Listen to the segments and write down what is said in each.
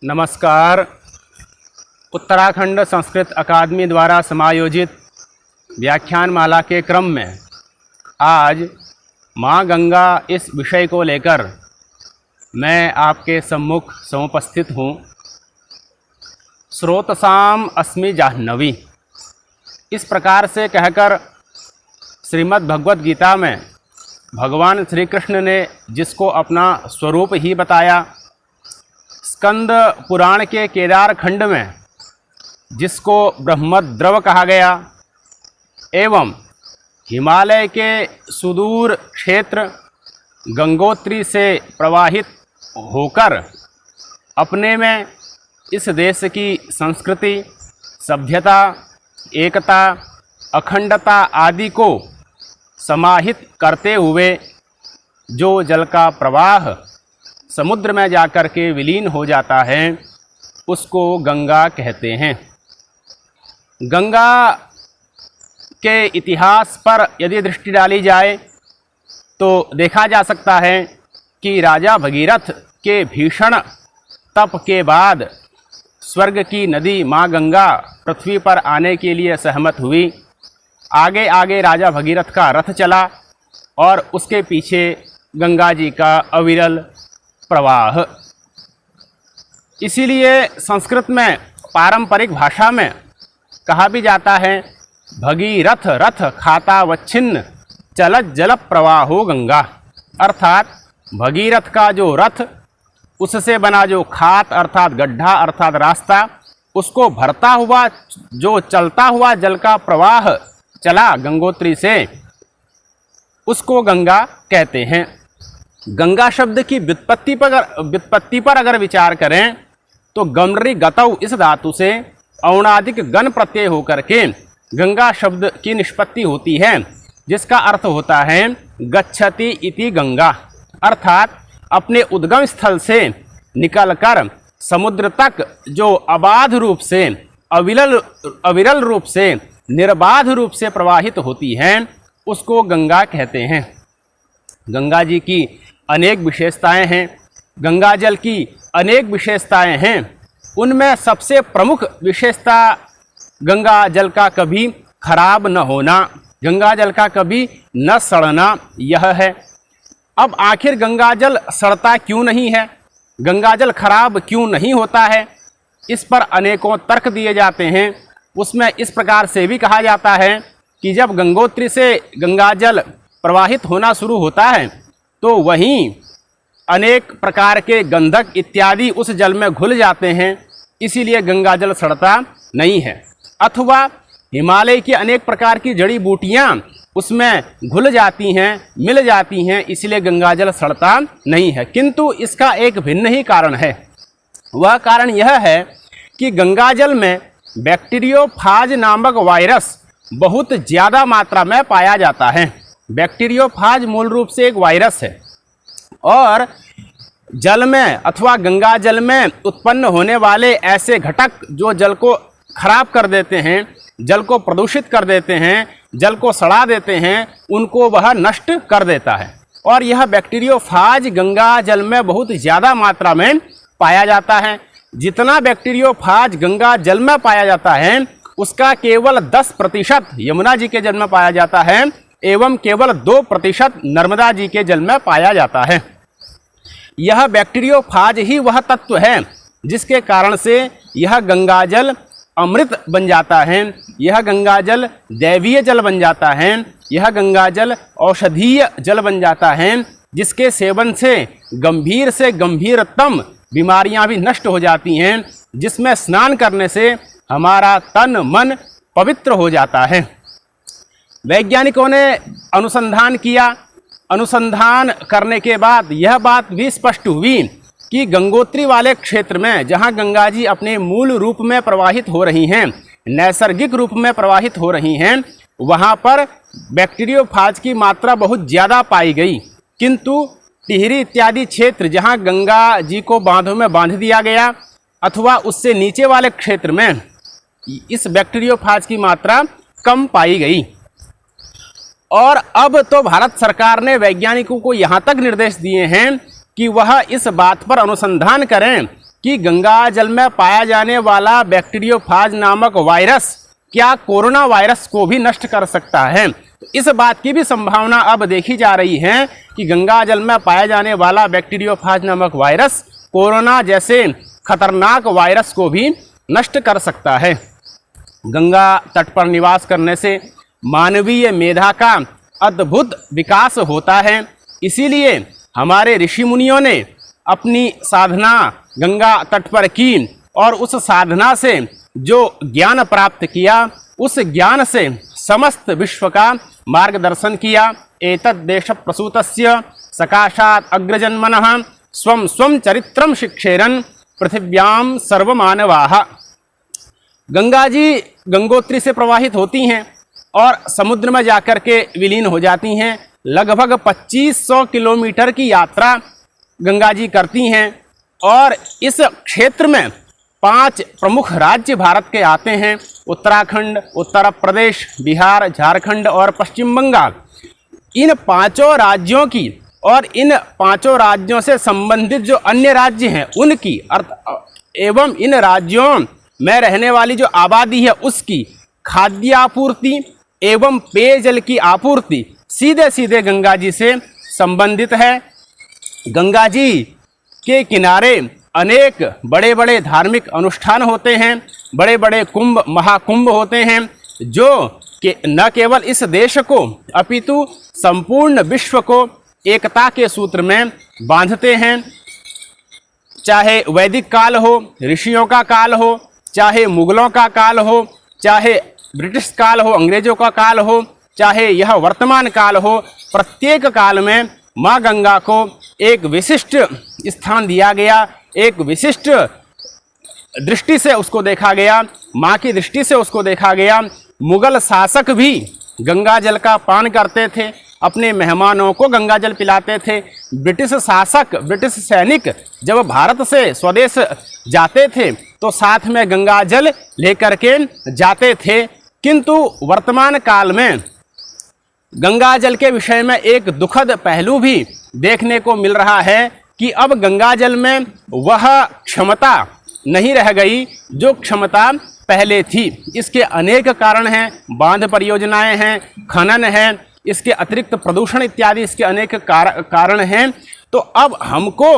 नमस्कार। उत्तराखंड संस्कृत अकादमी द्वारा समायोजित व्याख्यान माला के क्रम में आज माँ गंगा इस विषय को लेकर मैं आपके सम्मुख समुपस्थित हूँ। स्रोतसाम अस्मि जाह्नवी, इस प्रकार से कहकर श्रीमद् भगवद गीता में भगवान श्री कृष्ण ने जिसको अपना स्वरूप ही बताया, स्कंद पुराण के केदार खंड में जिसको ब्रह्मद्रव कहा गया, एवं हिमालय के सुदूर क्षेत्र गंगोत्री से प्रवाहित होकर अपने में इस देश की संस्कृति, सभ्यता, एकता, अखंडता आदि को समाहित करते हुए जो जल का प्रवाह समुद्र में जाकर के विलीन हो जाता है, उसको गंगा कहते हैं। गंगा के इतिहास पर यदि दृष्टि डाली जाए तो देखा जा सकता है कि राजा भगीरथ के भीषण तप के बाद स्वर्ग की नदी माँ गंगा पृथ्वी पर आने के लिए सहमत हुई। आगे आगे राजा भगीरथ का रथ चला और उसके पीछे गंगा जी का अविरल प्रवाह। इसीलिए संस्कृत में पारंपरिक भाषा में कहा भी जाता है, भगीरथ रथ खाता वच्छिन्न चलत जल प्रवाहो गंगा। अर्थात भगीरथ का जो रथ, उससे बना जो खात अर्थात गड्ढा अर्थात रास्ता, उसको भरता हुआ जो चलता हुआ जल का प्रवाह चला गंगोत्री से, उसको गंगा कहते हैं। गंगा शब्द की व्युत्पत्ति पर अगर विचार करें तो गमरी गतौ इस धातु से औणादिक गण प्रत्यय होकर के गंगा शब्द की निष्पत्ति होती है, जिसका अर्थ होता है गच्छति इति गंगा। अर्थात अपने उद्गम स्थल से निकलकर समुद्र तक जो अबाध रूप से, अविरल रूप से, निर्बाध रूप से प्रवाहित होती हैं, उसको गंगा कहते हैं। गंगा जी की अनेक विशेषताएं हैं, गंगा जल की अनेक विशेषताएं हैं। उनमें सबसे प्रमुख विशेषता गंगा जल का कभी खराब न होना, गंगा जल का कभी न सड़ना, यह है। अब आखिर गंगा जल सड़ता क्यों नहीं है, गंगा जल खराब क्यों नहीं होता है, इस पर अनेकों तर्क दिए जाते हैं। उसमें इस प्रकार से भी कहा जाता है कि जब गंगोत्री से गंगा जल प्रवाहित होना शुरू होता है तो वहीं अनेक प्रकार के गंधक इत्यादि उस जल में घुल जाते हैं, इसीलिए गंगा जल सड़ता नहीं है। अथवा हिमालय की अनेक प्रकार की जड़ी बूटियां उसमें घुल जाती हैं, मिल जाती हैं, इसलिए गंगा जल सड़ता नहीं है। किंतु इसका एक भिन्न ही कारण है। वह कारण यह है कि गंगा जल में बैक्टीरियोफाज नामक वायरस बहुत ज़्यादा मात्रा में पाया जाता है। बैक्टीरियोफाज मूल रूप से एक वायरस है और जल में अथवा गंगा जल में उत्पन्न होने वाले ऐसे घटक जो जल को खराब कर देते हैं, जल को प्रदूषित कर देते हैं, जल को सड़ा देते हैं, उनको वह नष्ट कर देता है। और यह बैक्टीरियोफाज गंगा जल में बहुत ज़्यादा मात्रा में पाया जाता है। जितना बैक्टीरियोफाज गंगा जल में पाया जाता है उसका केवल 10% यमुना जी के जल में पाया जाता है एवं केवल 2% नर्मदा जी के जल में पाया जाता है। यह बैक्टीरियोफाज ही वह तत्व है जिसके कारण से यह गंगा जल अमृत बन जाता है, यह गंगा जल दैवीय जल बन जाता है, यह गंगा जल औषधीय जल बन जाता है, जिसके सेवन से गंभीरतम बीमारियां भी नष्ट हो जाती हैं, जिसमें स्नान करने से हमारा तन मन पवित्र हो जाता है। वैज्ञानिकों ने अनुसंधान किया। अनुसंधान करने के बाद यह बात भी स्पष्ट हुई कि गंगोत्री वाले क्षेत्र में जहां गंगा जी अपने मूल रूप में प्रवाहित हो रही हैं, नैसर्गिक रूप में प्रवाहित हो रही हैं, वहां पर बैक्टीरियोफाज की मात्रा बहुत ज़्यादा पाई गई। किंतु टिहरी इत्यादि क्षेत्र जहां गंगा जी को बांधों में बांध दिया गया अथवा उससे नीचे वाले क्षेत्र में इस बैक्टीरियोफाज की मात्रा कम पाई गई। और अब तो भारत सरकार ने वैज्ञानिकों को यहाँ तक निर्देश दिए हैं कि वह इस बात पर अनुसंधान करें कि गंगा जल में पाया जाने वाला बैक्टीरियोफाज नामक वायरस क्या कोरोना वायरस को भी नष्ट कर सकता है। तो इस बात की भी संभावना अब देखी जा रही है कि गंगा जल में पाया जाने वाला बैक्टीरियोफाज नामक वायरस कोरोना जैसे खतरनाक वायरस को भी नष्ट कर सकता है। गंगा तट पर निवास करने से मानवीय मेधा का अद्भुत विकास होता है। इसीलिए हमारे ऋषि मुनियों ने अपनी साधना गंगा तट पर की और उस साधना से जो ज्ञान प्राप्त किया उस ज्ञान से समस्त विश्व का मार्गदर्शन किया। एतद् देश प्रसूतस्य सकाशात् अग्रजन्मनः स्वं स्वं चरित्रं शिक्षेरन् पृथिव्यां सर्वमानवाः। गंगा जी गंगोत्री से प्रवाहित होती हैं और समुद्र में जाकर के विलीन हो जाती हैं। लगभग 2500 किलोमीटर की यात्रा गंगा जी करती हैं और इस क्षेत्र में 5 प्रमुख राज्य भारत के आते हैं: उत्तराखंड, उत्तर प्रदेश, बिहार, झारखंड और पश्चिम बंगाल। इन 5 राज्यों की और इन 5 राज्यों से संबंधित जो अन्य राज्य हैं उनकी एवं इन राज्यों में रहने वाली जो आबादी है उसकी खाद्य आपूर्ति एवं पेयजल की आपूर्ति सीधे सीधे गंगा जी से संबंधित है। गंगा जी के किनारे अनेक बड़े बड़े धार्मिक अनुष्ठान होते हैं, बड़े बड़े कुंभ महाकुंभ होते हैं जो कि न केवल इस देश को अपितु संपूर्ण विश्व को एकता के सूत्र में बांधते हैं। चाहे वैदिक काल हो, ऋषियों का काल हो, चाहे मुगलों का काल हो, चाहे ब्रिटिश काल हो, अंग्रेजों का काल हो, चाहे यह वर्तमान काल हो, प्रत्येक काल में माँ गंगा को एक विशिष्ट स्थान दिया गया, एक विशिष्ट दृष्टि से उसको देखा गया, माँ की दृष्टि से उसको देखा गया। मुगल शासक भी गंगा जल का पान करते थे, अपने मेहमानों को गंगा जल पिलाते थे। ब्रिटिश शासक, ब्रिटिश सैनिक जब भारत से स्वदेश जाते थे तो साथ में गंगा जल लेकर के जाते थे। किंतु वर्तमान काल में गंगा जल के विषय में एक दुखद पहलू भी देखने को मिल रहा है कि अब गंगा जल में वह क्षमता नहीं रह गई जो क्षमता पहले थी। इसके अनेक कारण हैं, बांध परियोजनाएं हैं, खनन है, इसके अतिरिक्त प्रदूषण इत्यादि इसके अनेक कारण हैं। तो अब हमको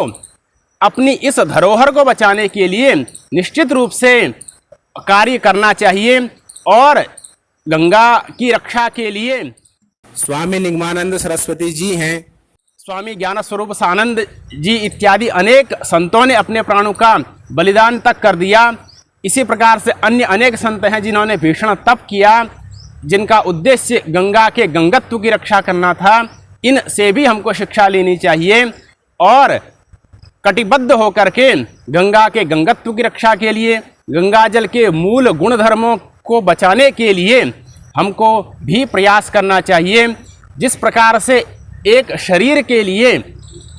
अपनी इस धरोहर को बचाने के लिए निश्चित रूप से कार्य करना चाहिए और गंगा की रक्षा के लिए स्वामी निगमानंद सरस्वती जी हैं, स्वामी ज्ञान स्वरूप सानंद जी इत्यादि अनेक संतों ने अपने प्राणों का बलिदान तक कर दिया। इसी प्रकार से अन्य अनेक संत हैं जिन्होंने भीषण तप किया, जिनका उद्देश्य गंगा के गंगत्व की रक्षा करना था। इन से भी हमको शिक्षा लेनी चाहिए और कटिबद्ध होकर के गंगा के गंगत्व की रक्षा के लिए, गंगा जल के मूल गुण धर्मों को बचाने के लिए हमको भी प्रयास करना चाहिए। जिस प्रकार से एक शरीर के लिए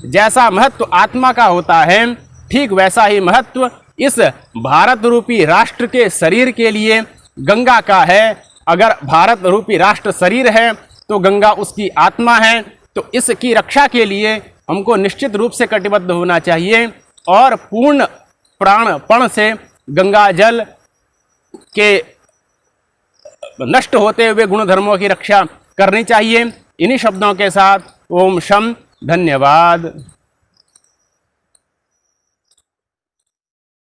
जैसा महत्व आत्मा का होता है, ठीक वैसा ही महत्व इस भारत रूपी राष्ट्र के शरीर के लिए गंगा का है। अगर भारत रूपी राष्ट्र शरीर है तो गंगा उसकी आत्मा है। तो इसकी रक्षा के लिए हमको निश्चित रूप से कटिबद्ध होना चाहिए और पूर्ण प्राणपण से गंगा जल के नष्ट होते हुए गुण धर्मों की रक्षा करनी चाहिए। इन्हीं शब्दों के साथ ओम शम, धन्यवाद।